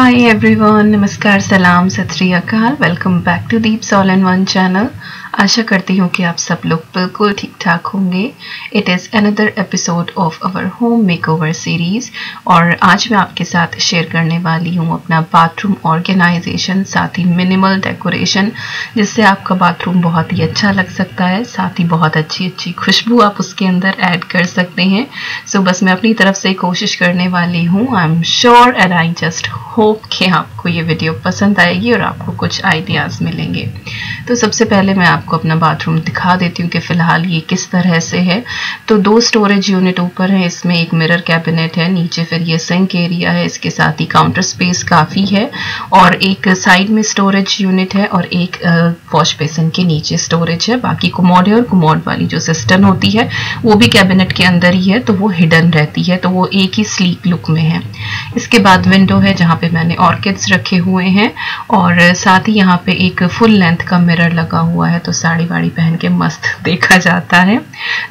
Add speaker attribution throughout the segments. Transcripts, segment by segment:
Speaker 1: Hi everyone, नमस्कार, सलाम, सत श्री अकाल। Welcome back to Deeps all in one channel. आशा करती हूँ कि आप सब लोग बिल्कुल ठीक ठाक होंगे। It is another episode of our home makeover series और आज मैं आपके साथ शेयर करने वाली हूँ अपना बाथरूम ऑर्गेनाइजेशन, साथ ही मिनिमल डेकोरेशन, जिससे आपका बाथरूम बहुत ही अच्छा लग सकता है। साथ ही बहुत अच्छी अच्छी खुशबू आप उसके अंदर ऐड कर सकते हैं। सो बस मैं अपनी तरफ से कोशिश करने वाली हूँ। I am sure and I just hope कि आपको ये वीडियो पसंद आएगी और आपको कुछ आइडियाज़ मिलेंगे। तो सबसे पहले मैं आपको अपना बाथरूम दिखा देती हूँ कि फ़िलहाल ये किस तरह से है। तो 2 स्टोरेज यूनिट ऊपर है, इसमें एक मिरर कैबिनेट है, नीचे फिर ये सिंक एरिया है, इसके साथ ही काउंटर स्पेस काफ़ी है और एक साइड में स्टोरेज यूनिट है और एक वॉश बेसिन के नीचे स्टोरेज है। बाकी कुमोड और कुमोड वाली जो सिस्टम होती है वो भी कैबिनेट के अंदर ही है, तो वो हिडन रहती है, तो वो एक ही स्लीक लुक में है। इसके बाद विंडो है जहाँ पे मैंने ऑर्किड्स रखे हुए हैं और साथ ही यहाँ पे एक फुल लेंथ का मिरर लगा हुआ है, तो साड़ी वाड़ी पहन के मस्त देखा जाता है।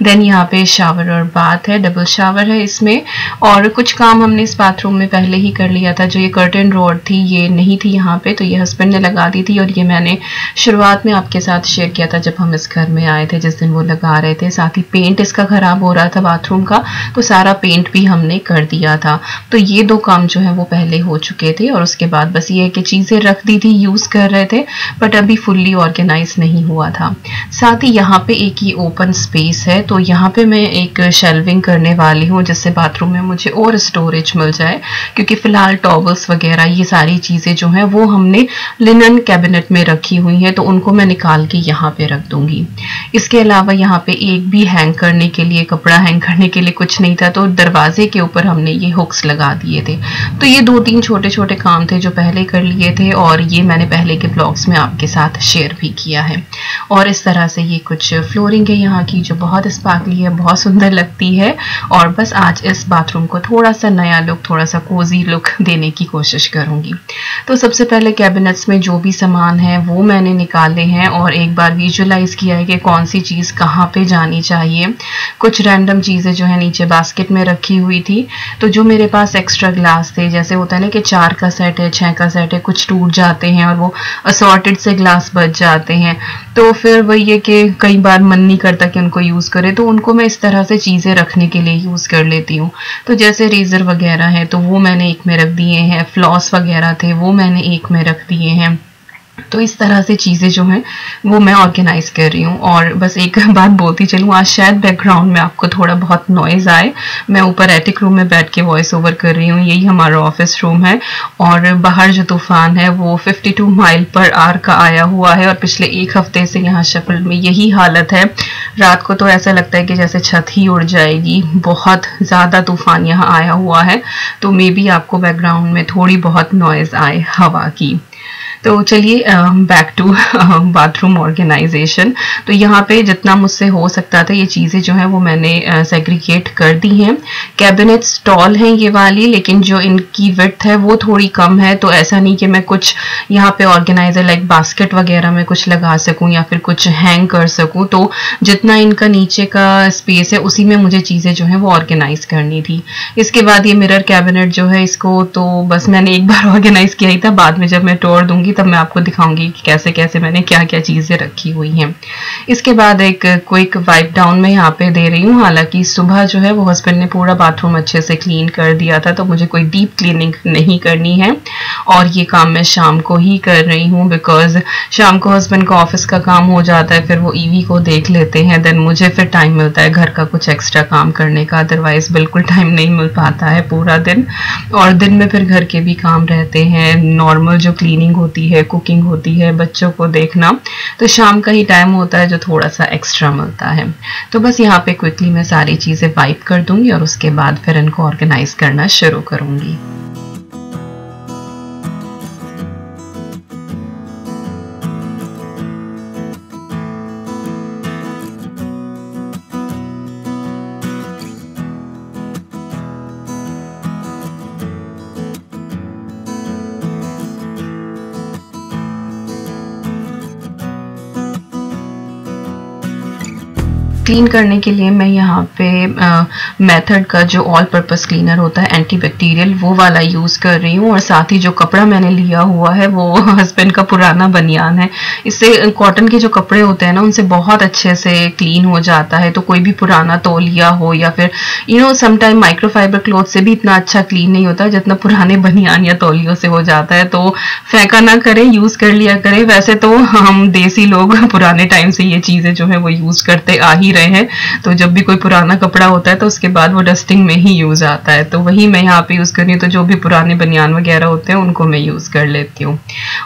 Speaker 1: देन यहाँ पे शावर और बाथ है, डबल शावर है इसमें। और कुछ काम हमने इस बाथरूम में पहले ही कर लिया था। जो ये कर्टन रॉड थी ये नहीं थी यहाँ पे, तो ये हस्बैंड ने लगा दी थी और ये मैंने शुरुआत में आपके साथ शेयर किया था जब हम इस घर में आए थे, जिस दिन वो लगा रहे थे। साथ ही पेंट इसका खराब हो रहा था बाथरूम का, तो सारा पेंट भी हमने कर दिया था। तो ये 2 काम जो है वो पहले हो चुके थे और उसके बाद बस ये है कि चीज़ें रख दी थी, यूज़ कर रहे थे, बट अभी फुल्ली ऑर्गेनाइज नहीं हुआ था। साथ ही यहाँ पे एक ही ओपन स्पेस है, तो यहाँ पे मैं एक शेल्विंग करने वाली हूँ जिससे बाथरूम में मुझे और स्टोरेज मिल जाए, क्योंकि फ़िलहाल टॉवल्स वगैरह ये सारी चीज़ें जो हैं वो हमने लिनन कैबिनेट में रखी हुई हैं, तो उनको मैं निकाल के यहाँ पे रख दूँगी। इसके अलावा यहाँ पे एक भी हैंग करने के लिए, कपड़ा हैंग करने के लिए कुछ नहीं था, तो दरवाजे के ऊपर हमने ये हुक्स लगा दिए थे। तो ये 2-3 छोटे छोटे काम थे जो पहले कर लिए थे और ये मैंने पहले के ब्लॉग्स में आपके साथ शेयर भी किया है। और इस तरह से ये कुछ फ्लोरिंग है यहाँ की जो बहुत स्पार्कली है, बहुत सुंदर लगती है। और बस आज इस बाथरूम को थोड़ा सा नया लुक, थोड़ा सा कोजी लुक देने की कोशिश करूँगी। तो सबसे पहले कैबिनेट्स में जो भी सामान है वो मैंने निकाले हैं और एक बार विजुअलाइज किया है कि कौन सी चीज़ कहाँ पे जानी चाहिए। कुछ रैंडम चीज़ें जो है नीचे बास्केट में रखी हुई थी, तो जो मेरे पास एक्स्ट्रा ग्लास थे, जैसे होता है ना कि 4 का सेट है, 6 का सेट है, कुछ टूट जाते हैं और वो असॉर्टेड से ग्लास बच जाते हैं, तो फिर वही है कि कई बार मन नहीं करता कि उनको यूज़ करें, तो उनको मैं इस तरह से चीज़ें रखने के लिए यूज़ कर लेती हूँ। तो जैसे रेज़र वगैरह है तो वो मैंने एक में रख दिए हैं, फ्लॉस वगैरह थे वो मैंने एक में रख दिए हैं। तो इस तरह से चीज़ें जो हैं वो मैं ऑर्गेनाइज कर रही हूँ। और बस एक बात बोलती चलूँ, आज शायद बैकग्राउंड में आपको थोड़ा बहुत नॉइज़ आए। मैं ऊपर एटिक रूम में बैठ के वॉइस ओवर कर रही हूँ, यही हमारा ऑफिस रूम है और बाहर जो तूफ़ान है वो 52 माइल पर आवर का आया हुआ है और पिछले 1 हफ्ते से यहाँ शेफील्ड में यही हालत है। रात को तो ऐसा लगता है कि जैसे छत ही उड़ जाएगी, बहुत ज़्यादा तूफ़ान यहाँ आया हुआ है, तो मे बी आपको बैकग्राउंड में थोड़ी बहुत नॉइज़ आए हवा की। तो चलिए बैक टू बाथरूम ऑर्गेनाइजेशन। तो यहाँ पे जितना मुझसे हो सकता था ये चीज़ें जो हैं वो मैंने सेग्रीगेट कर दी हैं। कैबिनेट्स टॉल हैं ये वाली, लेकिन जो इनकी विड्थ है वो थोड़ी कम है, तो ऐसा नहीं कि मैं कुछ यहाँ पे ऑर्गेनाइजर लाइक बास्केट वगैरह में कुछ लगा सकूँ या फिर कुछ हैंग कर सकूँ। तो जितना इनका नीचे का स्पेस है उसी में मुझे चीज़ें जो हैं वो ऑर्गेनाइज करनी थी। इसके बाद ये मिरर कैबिनेट जो है, इसको तो बस मैंने एक बार ऑर्गेनाइज किया ही था, बाद में जब मैं टूर दूँगी तब मैं आपको दिखाऊंगी कि कैसे कैसे मैंने क्या क्या चीज़ें रखी हुई हैं। इसके बाद एक क्विक वाइप डाउन में यहाँ पे दे रही हूँ। हालांकि सुबह जो है वो हस्बैंड ने पूरा बाथरूम अच्छे से क्लीन कर दिया था, तो मुझे कोई डीप क्लीनिंग नहीं करनी है और ये काम मैं शाम को ही कर रही हूँ, बिकॉज शाम को हस्बैंड का ऑफिस का काम हो जाता है, फिर वो ईवी को देख लेते हैं, देन मुझे फिर टाइम मिलता है घर का कुछ एक्स्ट्रा काम करने का। अदरवाइज बिल्कुल टाइम नहीं मिल पाता है पूरा दिन, और दिन में फिर घर के भी काम रहते हैं, नॉर्मल जो क्लीनिंग होती है, कुकिंग होती है, बच्चों को देखना, तो शाम का ही टाइम होता है जो थोड़ा सा एक्स्ट्रा मिलता है। तो बस यहाँ पे क्विकली मैं सारी चीज़ें वाइप कर दूंगी और उसके बाद फिर इनको ऑर्गेनाइज करना शुरू करूंगी। क्लीन करने के लिए मैं यहाँ पे मेथड का जो ऑल पर्पस क्लीनर होता है एंटीबैक्टीरियल वो वाला यूज़ कर रही हूँ। और साथ ही जो कपड़ा मैंने लिया हुआ है वो हस्बैंड का पुराना बनियान है। इससे कॉटन के जो कपड़े होते हैं ना उनसे बहुत अच्छे से क्लीन हो जाता है। तो कोई भी पुराना तौलिया हो या फिर समटाइम माइक्रोफाइबर क्लॉथ से भी इतना अच्छा क्लीन नहीं होता जितना पुराने बनियान या तौलियों से हो जाता है। तो फेंका ना करें, यूज कर लिया करें। वैसे तो हम देसी लोग पुराने टाइम से ये चीजें जो है वो यूज करते आ ही रहे हैं। तो जब भी कोई पुराना कपड़ा होता है तो उसके बाद वो डस्टिंग में ही यूज आता है। तो वही मैं यहाँ पे यूज कर रही हूँ। तो जो भी पुराने बनियान वगैरह होते हैं उनको मैं यूज कर लेती हूँ।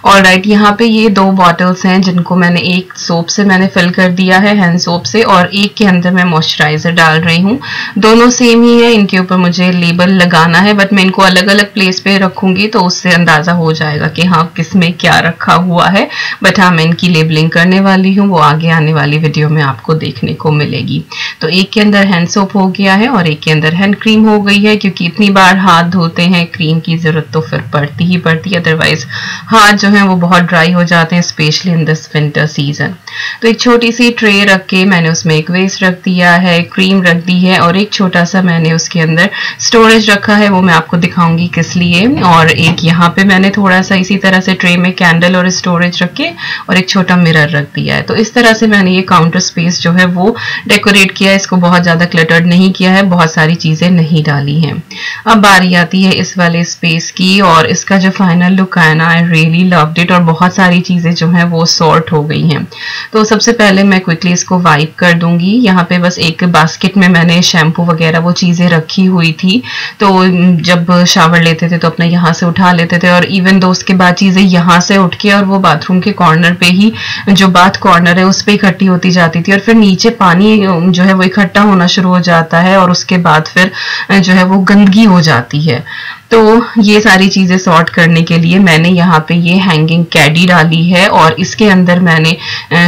Speaker 1: और राइट, यहाँ पे ये 2 बॉटल्स हैं जिनको मैंने एक सोप से मैंने फिल कर दिया है, हैंड सोप से, और एक के अंदर मैं मॉइस्चराइजर डाल रही हूँ। दोनों सेम ही है। इनके ऊपर मुझे लेबल लगाना है, बट मैं इनको अलग अलग प्लेस पे रखूंगी तो उससे अंदाजा हो जाएगा कि हाँ किस में क्या रखा हुआ है। बट हाँ, मैं इनकी लेबलिंग करने वाली हूँ, वो आगे आने वाली वीडियो में आपको देखने को मिलेगी। तो एक के अंदर हैंड सोप हो गया है और एक के अंदर हैंड क्रीम हो गई है, क्योंकि इतनी बार हाथ धोते हैं क्रीम की जरूरत तो फिर पड़ती ही पड़ती है, अदरवाइज हाथ जो है वो बहुत ड्राई हो जाते हैं, specially in this winter season. तो एक छोटी सी ट्रे रख के मैंने उसमें एक वेस्ट रख दिया है, क्रीम रख दी है, और एक छोटा सा मैंने उसके अंदर स्टोरेज रखा है, वो मैं आपको दिखाऊंगी किस लिए। और एक यहाँ पे मैंने थोड़ा सा इसी तरह से ट्रे में कैंडल और स्टोरेज रख के और एक छोटा मिरर रख दिया है। तो इस तरह से मैंने ये काउंटर स्पेस जो है वो डेकोरेट किया है। इसको बहुत ज्यादा क्लटर्ड नहीं किया है, बहुत सारी चीजें नहीं डाली हैं। अब बारी आती है इस वाले स्पेस की, और इसका जो फाइनल लुक आया ना, आई रियली लव्ड इट। और बहुत सारी चीजें जो है वो सॉर्ट हो गई हैं। तो सबसे पहले मैं क्विकली इसको वाइप कर दूंगी। यहाँ पे बस एक बास्केट में मैंने शैम्पू वगैरह वो चीजें रखी हुई थी, तो जब शावर लेते थे तो अपने यहाँ से उठा लेते थे। और इवन दो उसके बाद चीजें यहाँ से उठ के और वो बाथरूम के कॉर्नर पे ही, जो बाथ कॉर्नर है उस पे इकट्ठी होती जाती थी, और फिर नीचे पानी जो है वो इकट्ठा होना शुरू हो जाता है, और उसके बाद फिर जो है वो गंदगी हो जाती है। तो ये सारी चीजें सॉर्ट करने के लिए मैंने यहाँ पे ये हैंगिंग कैडी डाली है, और इसके अंदर मैंने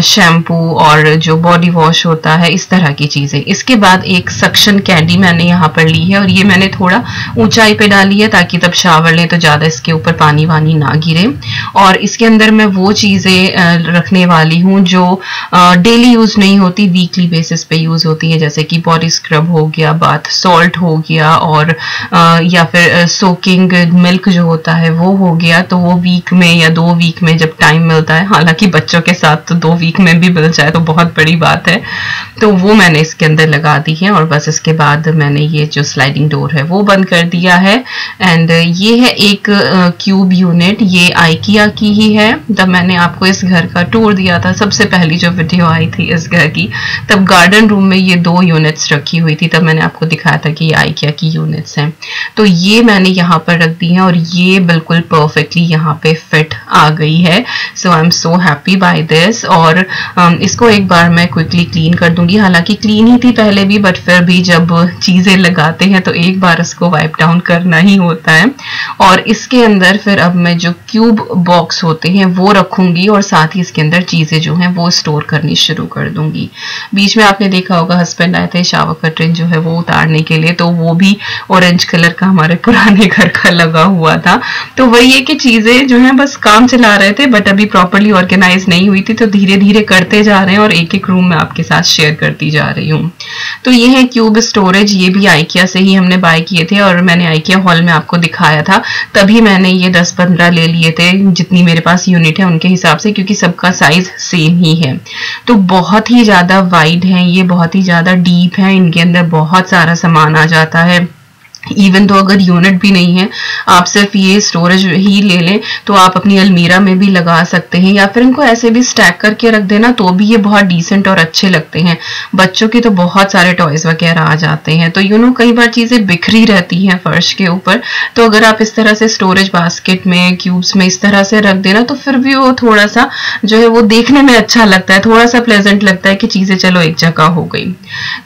Speaker 1: शैम्पू और जो बॉडी वॉश होता है इस तरह की चीजें। इसके बाद एक सक्शन कैडी मैंने यहाँ पर ली है, और ये मैंने थोड़ा ऊंचाई पे डाली है ताकि तब शावर लें तो ज्यादा इसके ऊपर पानी वानी ना गिरे। और इसके अंदर मैं वो चीजें रखने वाली हूँ जो डेली यूज नहीं होती, वीकली बेसिस पे यूज होती है, जैसे कि बॉडी स्क्रब हो गया, बाथ सॉल्ट हो गया, और या फिर सोकिंग मिल्क जो होता है वो हो गया। तो वो वीक में या 2 वीक में जब टाइम मिलता है, हालांकि बच्चों के साथ तो 2 वीक में भी मिल जाए तो बहुत बड़ी बात है, तो वो मैंने इसके अंदर लगा दी है। और बस इसके बाद मैंने ये जो स्लाइडिंग डोर है वो बंद कर दिया है। एंड ये है एक क्यूब यूनिट, ये आइकिया की ही है। तब मैंने आपको इस घर का टूर दिया था, सबसे पहली जो वीडियो आई थी इस घर की, तब गार्डन रूम में ये 2 यूनिट्स रखी हुई थी, तब मैंने आपको दिखाया था कि ये आइकिया की यूनिट्स हैं। तो ये मैंने यहाँ पर रख दी है, और ये बिल्कुल परफेक्टली यहाँ पे फिट आ गई है। So I am so happy by this. और इसको एक बार मैं क्विकली क्लीन कर दूंगी। हालांकि क्लीन ही थी पहले भी, बट फिर भी जब चीजें लगाते हैं तो एक बार इसको वाइप डाउन करना ही होता है। और इसके अंदर फिर अब मैं जो क्यूब बॉक्स होते हैं वो रखूंगी, और साथ ही इसके अंदर चीजें जो हैं वो स्टोर करनी शुरू कर दूंगी। बीच में आपने देखा होगा हस्बैंड आए थे शावर कर्टन जो है वो उतारने के लिए, तो वो भी ऑरेंज कलर का हमारे पुराने घर का लगा हुआ था। तो वही है कि चीजें जो हैं बस काम चला रहे थे, बट अभी प्रॉपर्ली ऑर्गेनाइज नहीं हुई थी, तो धीरे धीरे करते जा रहे हैं, और एक एक रूम में आपके साथ शेयर करती जा रही हूँ। तो ये है क्यूब स्टोरेज, ये भी आइकिया से ही हमने बाय किए थे, और मैंने आइकिया हॉल में आपको दिखाया था, तभी मैंने ये 10-15 ले लिए थे, जितनी मेरे पास यूनिट है उनके हिसाब से, क्योंकि सबका साइज सेम ही है। तो बहुत ही ज्यादा वाइड है ये, बहुत ही ज्यादा डीप है, इनके अंदर बहुत सारा सामान आ जाता है। इवन तो अगर यूनिट भी नहीं है, आप सिर्फ ये स्टोरेज ही ले लें तो आप अपनी अलमीरा में भी लगा सकते हैं, या फिर इनको ऐसे भी स्टैक करके रख देना तो भी ये बहुत डिसेंट और अच्छे लगते हैं। बच्चों के तो बहुत सारे टॉयज वगैरह आ जाते हैं, तो कई बार चीजें बिखरी रहती हैं फर्श के ऊपर, तो अगर आप इस तरह से स्टोरेज बास्केट में क्यूब्स में इस तरह से रख देना तो फिर भी वो थोड़ा सा जो है वो देखने में अच्छा लगता है, थोड़ा सा प्लेजेंट लगता है कि चीजें चलो एक जगह हो गई।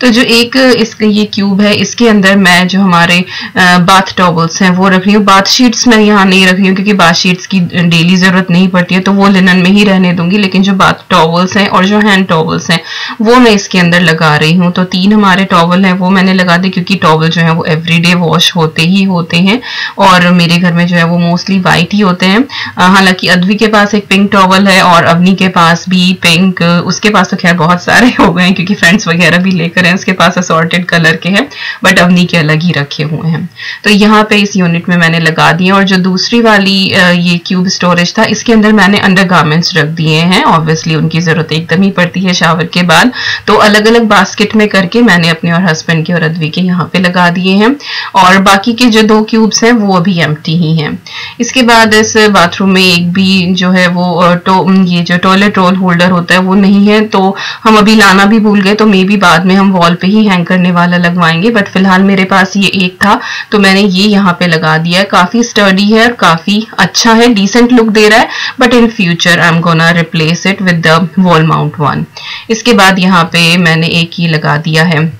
Speaker 1: तो जो एक इसका ये क्यूब है, इसके अंदर मैं जो हमारे बाथ टॉवल्स हैं वो रख रही हूँ। बाथ शीट्स मैं यहाँ नहीं रख रही हूँ क्योंकि बाथ शीट्स की डेली जरूरत नहीं पड़ती है, तो वो लिनन में ही रहने दूंगी। लेकिन जो बाथ टॉवल्स हैं और जो हैंड टॉवल्स हैं वो मैं इसके अंदर लगा रही हूँ। तो 3 हमारे टॉवल हैं वो मैंने लगा दी, क्योंकि टॉवल जो है वो एवरीडे वॉश होते ही होते हैं और मेरे घर में जो है वो मोस्टली वाइट ही होते हैं। हालांकि अद्वी के पास एक पिंक टॉवल है और अवनी के पास भी पिंक, उसके पास तो खैर बहुत सारे हो गए हैं क्योंकि फ्रेंड्स वगैरह भी लेकर हैं, उसके पास असॉर्टेड कलर के हैं, बट अवनी के अलग ही रखे हुए हैं। तो यहाँ पे इस यूनिट में मैंने लगा दिए। और जो दूसरी वाली ये क्यूब स्टोरेज था, इसके अंदर मैंने अंडरगारमेंट्स रख दिए हैं। ऑब्वियसली उनकी जरूरत एकदम ही पड़ती है शावर के बाद, तो अलग अलग बास्केट में करके मैंने अपने और हस्बैंड के और अद्वी के यहाँ पे लगा दिए हैं। और बाकी के जो 2 क्यूब्स हैं वो अभी एम्प्टी ही हैं। इसके बाद इस बाथरूम में एक भी जो है वो ये जो टॉयलेट रोल होल्डर होता है वो नहीं है, तो हम अभी लाना भी भूल गए, तो मे बी बाद में हम वॉल पे ही हैंग करने वाला लगवाएंगे। बट फिलहाल मेरे पास ये एक था तो मैंने ये यहाँ पे लगा दिया है। काफी स्टर्डी है और काफी अच्छा है, डिसेंट लुक दे रहा है, but in future I am gonna replace it with the wall mount one. इसके बाद यहाँ पे मैंने एक ही लगा दिया है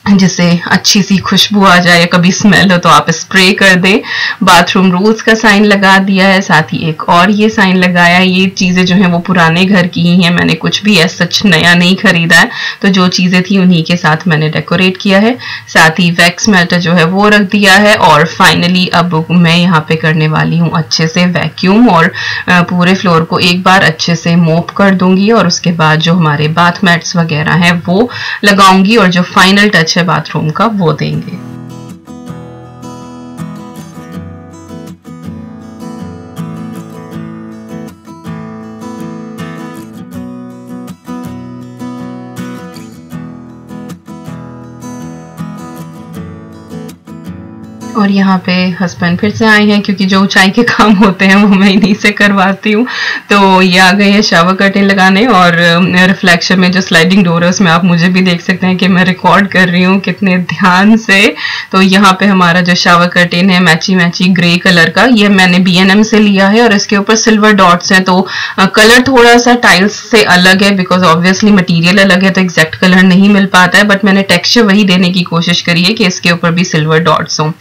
Speaker 1: जिससे अच्छी सी खुशबू आ जाए, कभी स्मेल हो तो आप स्प्रे कर दें। बाथरूम रूल्स का साइन लगा दिया है, साथ ही एक और ये साइन लगाया। ये चीजें जो हैं वो पुराने घर की ही हैं, मैंने कुछ भी ऐसा सच नया नहीं खरीदा है, तो जो चीजें थी उन्हीं के साथ मैंने डेकोरेट किया है। साथ ही वैक्स मेल्टर जो है वो रख दिया है। और फाइनली अब मैं यहाँ पे करने वाली हूँ अच्छे से वैक्यूम और पूरे फ्लोर को एक बार अच्छे से मोप कर दूंगी और उसके बाद जो हमारे बाथ मैट्स वगैरह हैं वो लगाऊंगी और जो फाइनल टच बाथरूम का वो देंगे। और यहाँ पे हस्बैंड फिर से आए हैं क्योंकि जो ऊंचाई के काम होते हैं वो मैं इन्हीं से करवाती हूँ। तो ये आ गए हैं शावर कर्टेन लगाने और रिफ्लेक्शन में जो स्लाइडिंग डोर है उसमें आप मुझे भी देख सकते हैं कि मैं रिकॉर्ड कर रही हूँ कितने ध्यान से। तो यहाँ पे हमारा जो शावर कर्टेन है मैची मैची ग्रे कलर का, ये मैंने B&M से लिया है और इसके ऊपर सिल्वर डॉट्स हैं। तो कलर थोड़ा सा टाइल्स से अलग है बिकॉज ऑब्वियसली मटीरियल अलग है तो एग्जैक्ट कलर नहीं मिल पाता है, बट मैंने टेक्सचर वही देने की कोशिश करी है कि इसके ऊपर भी सिल्वर डॉट्स हों।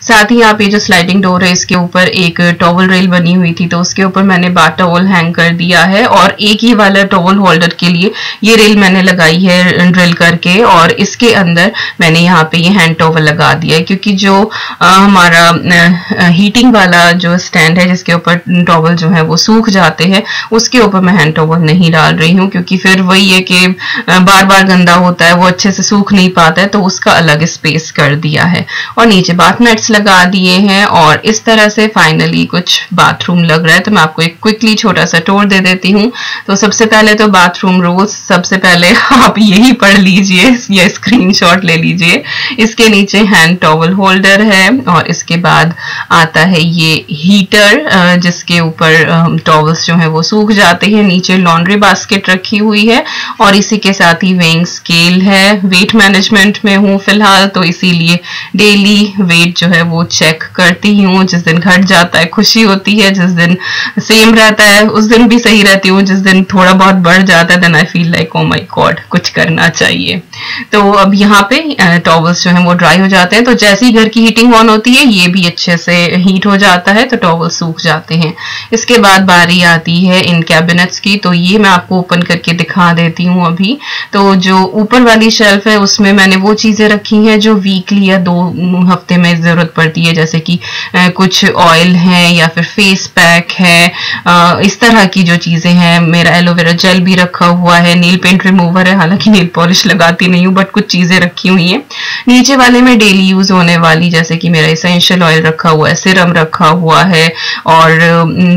Speaker 1: साथ ही आप ये जो स्लाइडिंग डोर है इसके ऊपर एक टॉवल रेल बनी हुई थी तो उसके ऊपर मैंने बाथ टॉवल हैंग कर दिया है और एक ही वाला टॉवल होल्डर के लिए ये रेल मैंने लगाई है ड्रिल करके और इसके अंदर मैंने यहाँ पे ये हैंड टॉवल लगा दिया है क्योंकि जो हमारा हीटिंग वाला जो स्टैंड है जिसके ऊपर टॉवल जो है वो सूख जाते हैं उसके ऊपर मैं हैंड टॉवल नहीं डाल रही हूँ क्योंकि फिर वही है कि बार बार गंदा होता है, वो अच्छे से सूख नहीं पाता है, तो उसका अलग स्पेस कर दिया है। और नीचे बाथ मैट्स लगा दिए हैं और इस तरह से फाइनली कुछ बाथरूम लग रहा है। तो मैं आपको एक क्विकली छोटा सा टूर दे देती हूँ। तो सबसे पहले तो बाथरूम रूल्स, सबसे पहले आप यही पढ़ लीजिए या स्क्रीनशॉट ले लीजिए। इसके नीचे हैंड टॉवल होल्डर है और इसके बाद आता है ये हीटर जिसके ऊपर टॉवल्स जो है वो सूख जाते हैं। नीचे लॉन्ड्री बास्केट रखी हुई है और इसी के साथ ही वेइंग स्केल है। वेट मैनेजमेंट में हूँ फिलहाल तो इसीलिए डेली वेट जो है वो चेक करती हूँ। जिस दिन घट जाता है खुशी होती है, जिस दिन सेम रहता है उस दिन भी सही रहती हूँ, जिस दिन थोड़ा बहुत बढ़ जाता है then I feel like oh my god कुछ करना चाहिए। तो अब यहाँ पे टॉवल्स जो है वो ड्राई हो जाते हैं, तो जैसे ही घर की हीटिंग ऑन होती है ये भी अच्छे से हीट हो जाता है तो टॉवल्स सूख जाते हैं। इसके बाद बारी आती है इन कैबिनेट्स की, तो ये मैं आपको ओपन करके दिखा देती हूँ अभी। तो जो ऊपर वाली शेल्फ है उसमें मैंने वो चीजें रखी हैं जो वीकली या 2 हफ्ते में जरूरत पड़ती है, जैसे कि कुछ ऑयल है या फिर फेस पैक है, इस तरह की जो चीजें हैं। मेरा एलोवेरा जेल भी रखा हुआ है, नील पेंट रिमूवर है, हालांकि नील पॉलिश लगाती नहीं हूँ बट कुछ चीजें रखी हुई हैं। नीचे वाले में डेली यूज होने वाली जैसे कि मेरा एसेंशियल ऑयल रखा हुआ है, सिरम रखा हुआ है और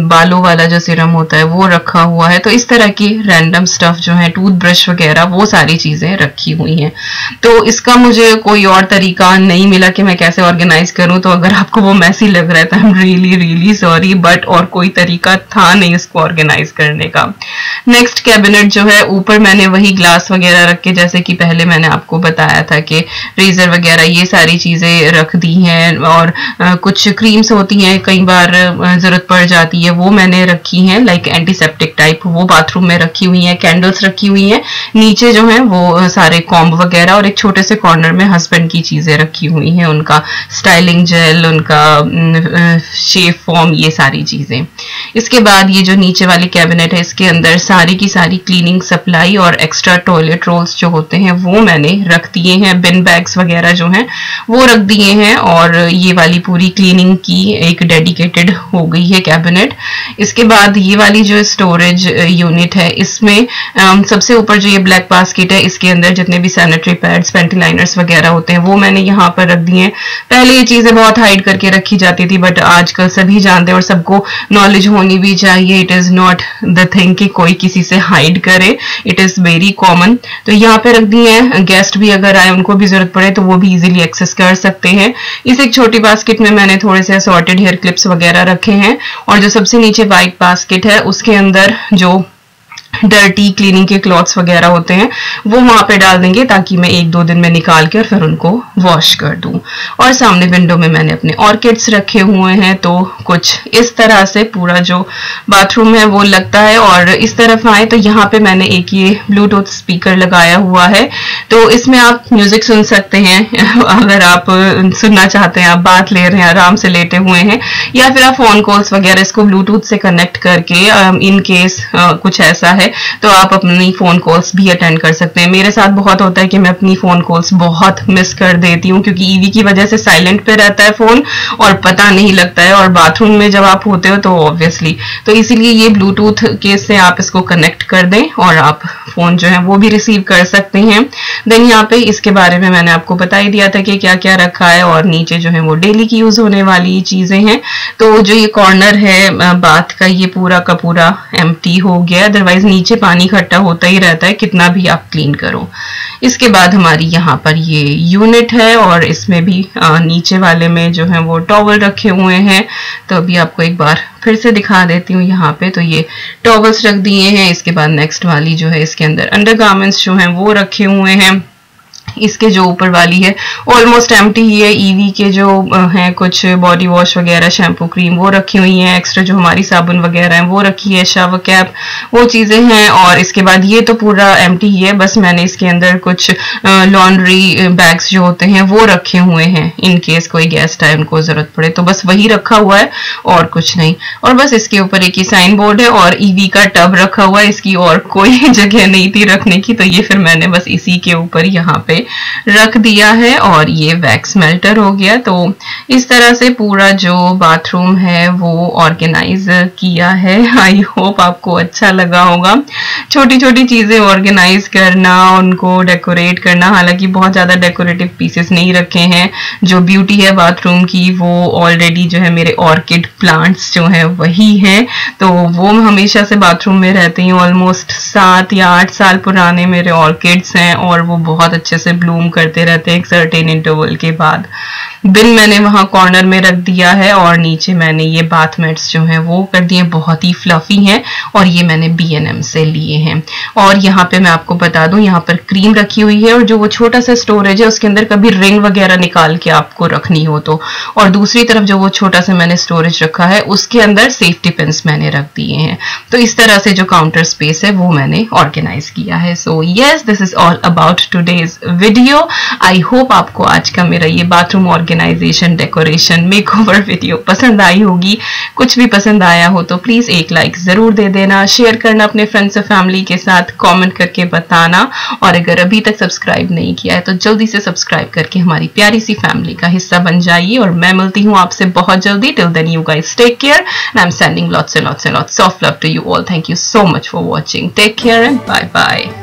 Speaker 1: बालों वाला जो सिरम होता है वो रखा हुआ है। तो इस तरह की रैंडम स्टफ जो है, टूथब्रश वगैरह, वो सारी चीजें रखी हुई हैं। तो इसका मुझे कोई और तरीका नहीं मिला कि मैं कैसे ऑर्गेनाइज करूं, तो अगर आपको वो मैसी लग रहा है तो I am really really sorry, but और कोई तरीका था नहीं इसको ऑर्गेनाइज करने का। नेक्स्ट कैबिनेट जो है, ऊपर मैंने वही ग्लास वगैरह रख के, जैसे कि पहले मैंने आपको बताया था कि रेजर वगैरह ये सारी चीज़ें रख दी हैं, और कुछ क्रीम्स होती हैं कई बार ज़रूरत पड़ जाती है, वो मैंने रखी हैं, लाइक एंटीसेप्टिक टाइप, वो बाथरूम में रखी हुई हैं। कैंडल्स रखी हुई हैं, नीचे जो है वो सारे कॉम्ब वगैरह, और एक छोटे से कॉर्नर में हस्बैंड की चीज़ें रखी हुई हैं, उनका स्टाइलिंग जेल, उनका शेव फॉर्म, ये सारी चीज़ें। इसके बाद ये जो नीचे वाली कैबिनेट है, इसके अंदर सारी की सारी क्लीनिंग सप्लाई और एक्स्ट्रा टॉयलेट रोल्स जो होते हैं वो मैंने रख दिए हैं, बिन बैग्स वगैरह जो हैं वो रख दिए हैं, और ये वाली पूरी क्लीनिंग की एक डेडिकेटेड हो गई है कैबिनेट। इसके बाद ये वाली जो स्टोरेज यूनिट है, इसमें सबसे ऊपर जो ये ब्लैक बास्केट है, इसके अंदर जितने भी सैनिटरी पैड्स, पेंटी लाइनर्स वगैरह होते हैं वो मैंने यहाँ पर रख दिए हैं। पहले ये चीजें बहुत हाइड करके रखी जाती थी, बट आजकल सभी जानते हैं और सबको नॉलेज होनी भी चाहिए, it is not the thing कि कोई किसी से हाइड करे, इट इज वेरी कॉमन। तो यहाँ पे रख दिए हैं, गेस्ट भी अगर आए उनको भी जरूरत पड़े तो वो भी इजीली एक्सेस कर सकते हैं। इस एक छोटी बास्केट में मैंने थोड़े से असॉर्टेड हेयर क्लिप्स वगैरह रखे हैं, और जो सबसे नीचे व्हाइट बास्केट है उसके अंदर जो डर्टी क्लीनिंग के क्लॉथ्स वगैरह होते हैं वो वहां पे डाल देंगे, ताकि मैं 1-2 दिन में निकाल के और फिर उनको वॉश कर दूं। और सामने विंडो में मैंने अपने ऑर्किड्स रखे हुए हैं, तो कुछ इस तरह से पूरा जो बाथरूम है वो लगता है। और इस तरफ आए तो यहाँ पे मैंने एक ये ब्लूटूथ स्पीकर लगाया हुआ है, तो इसमें आप म्यूजिक सुन सकते हैं अगर आप सुनना चाहते हैं, आप बात ले रहे हैं, आराम से लेटे हुए हैं, या फिर आप फोन कॉल्स वगैरह इसको ब्लूटूथ से कनेक्ट करके इन केस कुछ ऐसा है तो आप अपनी फोन कॉल्स भी अटेंड कर सकते हैं। मेरे साथ बहुत होता है कि मैं अपनी फोन कॉल्स बहुत मिस कर देती हूँ, क्योंकि ईवी की वजह से साइलेंट पे रहता है फोन और पता नहीं लगता है, और बाथरूम में जब आप होते हो तो ऑब्वियसली, तो इसीलिए ये ब्लूटूथ के से आप इसको कनेक्ट कर दें और आप फोन जो है वो भी रिसीव कर सकते हैं। देन यहाँ पे इसके बारे में मैंने आपको बता ही दिया था कि क्या क्या रखा है, और नीचे जो है वो डेली की यूज होने वाली चीजें हैं। तो जो ये कॉर्नर है बाथ का, ये पूरा का पूरा एम्प्टी हो गया, अदरवाइज नीचे पानी इकट्ठा होता ही रहता है कितना भी आप क्लीन करो। इसके बाद हमारी यहाँ पर ये यूनिट है, और इसमें भी नीचे वाले में जो है वो टॉवल रखे हुए हैं। तो अभी आपको एक बार फिर से दिखा देती हूँ। यहाँ पे तो ये टॉवल्स रख दिए हैं। इसके बाद नेक्स्ट वाली जो है इसके अंदर अंडरगारमेंट्स जो हैं वो रखे हुए हैं। इसके जो ऊपर वाली है ऑलमोस्ट एम्प्टी ही है। ईवी के जो हैं कुछ बॉडी वॉश वगैरह, शैम्पू, क्रीम वो रखी हुई हैं। एक्स्ट्रा जो हमारी साबुन वगैरह है वो रखी है, शावर कैप, वो चीजें हैं। और इसके बाद ये तो पूरा एम्प्टी ही है, बस मैंने इसके अंदर कुछ लॉन्ड्री बैग्स जो होते हैं वो रखे हुए हैं, इन केस कोई गेस्ट आए उनको जरूरत पड़े, तो बस वही रखा हुआ है और कुछ नहीं। और बस इसके ऊपर एक ही साइन बोर्ड है और ईवी का टब रखा हुआ है, इसकी और कोई जगह नहीं थी रखने की, तो ये फिर मैंने बस इसी के ऊपर यहाँ पे रख दिया है। और ये वैक्स मेल्टर हो गया। तो इस तरह से पूरा जो बाथरूम है वो ऑर्गेनाइज किया है। आई होप आपको अच्छा लगा होगा। छोटी छोटी चीजें ऑर्गेनाइज करना, उनको डेकोरेट करना, हालांकि बहुत ज्यादा डेकोरेटिव पीसेस नहीं रखे हैं। जो ब्यूटी है बाथरूम की वो ऑलरेडी जो है मेरे ऑर्किड प्लांट्स जो है वही है, तो वो हमेशा से बाथरूम में रहते हैं। ऑलमोस्ट 7 या 8 साल पुराने मेरे ऑर्किड्स हैं और वो बहुत अच्छे से ब्लूम करते रहते हैं एक सर्टेन इंटरवल के बाद। बिन मैंने वहां कॉर्नर में रख दिया है और नीचे मैंने ये बाथ मैट्स जो हैं वो कर दिए, बहुत ही फ्लफी हैं और ये मैंने B&M से लिए हैं। और यहाँ पे मैं आपको बता दूं, यहाँ पर क्रीम रखी हुई है और जो वो छोटा सा स्टोरेज है उसके अंदर कभी रिंग वगैरह निकाल के आपको रखनी हो तो, और दूसरी तरफ जो वो छोटा सा मैंने स्टोरेज रखा है उसके अंदर सेफ्टी पिन्स मैंने रख दिए हैं। तो इस तरह से जो काउंटर स्पेस है वो मैंने ऑर्गेनाइज किया है। So yes, this is all about today's video. I hope आपको आज का मेरा ये bathroom organisation, decoration, makeover video पसंद आई होगी। कुछ भी पसंद आया हो तो प्लीज एक लाइक जरूर दे देना, शेयर करना अपने फ्रेंड्स और फैमिली के साथ, कमेंट करके बताना। और अगर अभी तक सब्सक्राइब नहीं किया है तो जल्दी से सब्सक्राइब करके हमारी प्यारी सी फैमिली का हिस्सा बन जाइए। और मैं मिलती हूँ आपसे बहुत जल्दी। Till then you guys take care and I am sending lots and lots and lots of love to you all. Thank you so much for watching. Take care and bye bye.